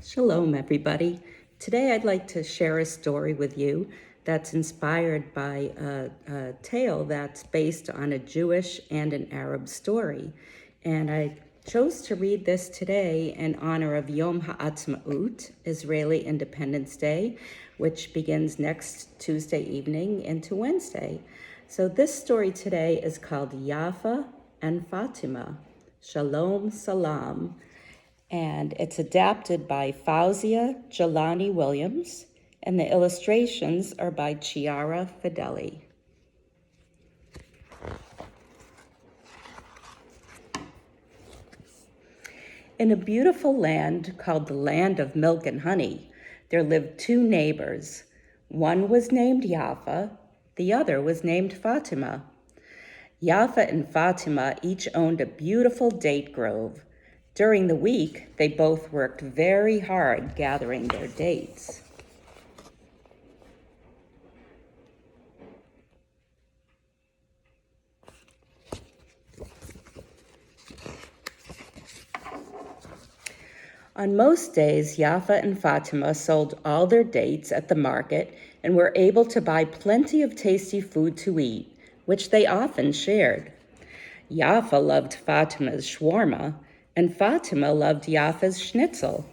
Shalom, everybody. Today I'd like to share a story with you that's inspired by a tale that's based on a Jewish and an Arab story. And I chose to read this today in honor of Yom Ha'atzmaut, Israeli Independence Day, which begins next Tuesday evening into Wednesday. So this story today is called Yaffa and Fatima, Shalom, Salaam, and it's adapted by Fawzia, Gilani Williams, and the illustrations are by Chiara Fideli. In a beautiful land called the Land of Milk and Honey, there lived two neighbors. One was named Yaffa, the other was named Fatima. Yaffa and Fatima each owned a beautiful date grove. During the week, they both worked very hard gathering their dates. On most days, Yaffa and Fatima sold all their dates at the market and were able to buy plenty of tasty food to eat, which they often shared. Yaffa loved Fatima's shawarma, and Fatima loved Yaffa's schnitzel.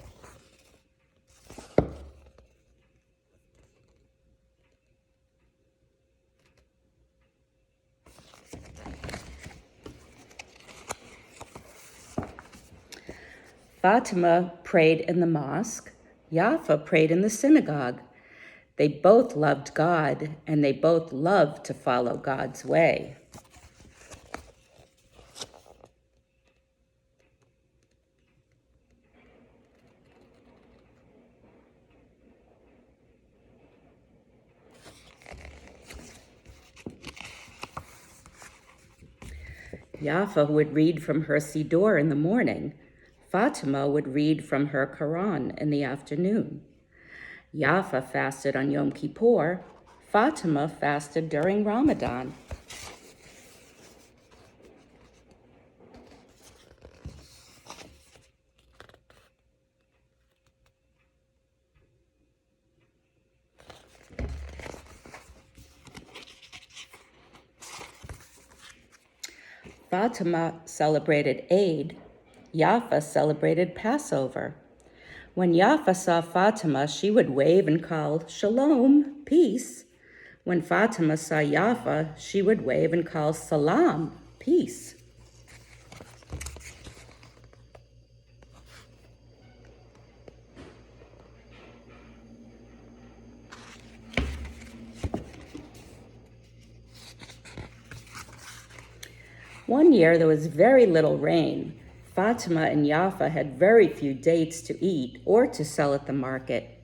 Fatima prayed in the mosque. Yaffa prayed in the synagogue. They both loved God, and they both loved to follow God's way. Yaffa would read from her Siddur in the morning. Fatima would read from her Quran in the afternoon. Yaffa fasted on Yom Kippur. Fatima fasted during Ramadan. Fatima celebrated Eid. Yaffa celebrated Passover. When Yaffa saw Fatima, she would wave and call, Shalom, peace. When Fatima saw Yaffa, she would wave and call, Salaam, peace. One year there was very little rain. Fatima and Yaffa had very few dates to eat or to sell at the market.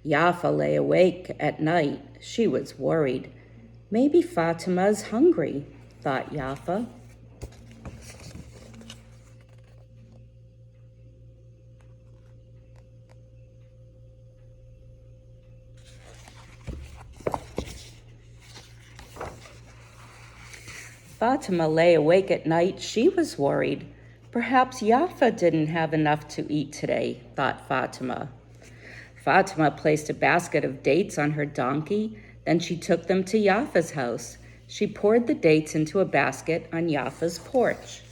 Yaffa lay awake at night. She was worried. Maybe Fatima's hungry, thought Yaffa. Fatima lay awake at night. She was worried. Perhaps Yaffa didn't have enough to eat today, thought Fatima. Fatima placed a basket of dates on her donkey. Then she took them to Yaffa's house. She poured the dates into a basket on Yaffa's porch.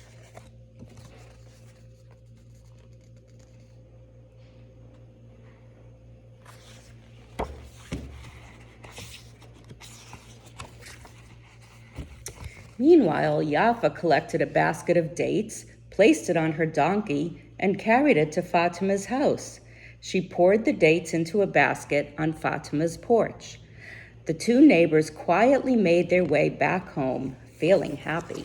Meanwhile, Yaffa collected a basket of dates, placed it on her donkey, and carried it to Fatima's house. She poured the dates into a basket on Fatima's porch. The two neighbors quietly made their way back home, feeling happy.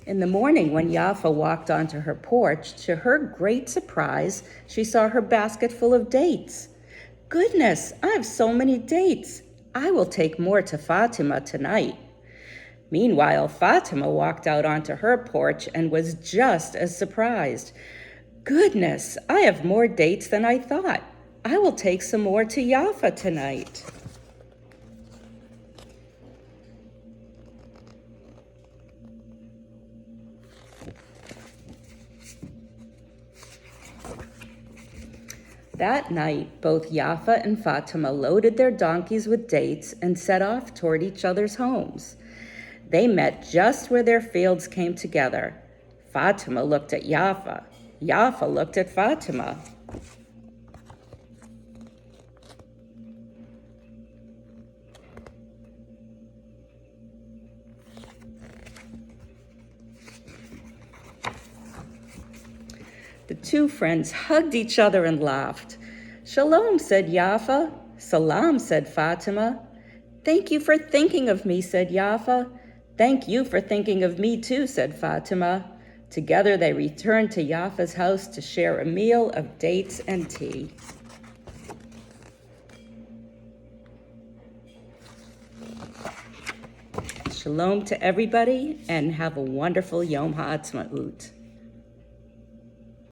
In the morning, when Yaffa walked onto her porch, to her great surprise, she saw her basket full of dates. Goodness, I have so many dates. I will take more to Fatima tonight. Meanwhile, Fatima walked out onto her porch and was just as surprised. Goodness, I have more dates than I thought. I will take some more to Yaffa tonight. That night, both Yaffa and Fatima loaded their donkeys with dates and set off toward each other's homes. They met just where their fields came together. Fatima looked at Yaffa. Yaffa looked at Fatima. The two friends hugged each other and laughed. Shalom, said Yaffa. Salaam, said Fatima. Thank you for thinking of me, said Yaffa. Thank you for thinking of me too, said Fatima. Together they returned to Yaffa's house to share a meal of dates and tea. Shalom to everybody and have a wonderful Yom HaAtzmaut.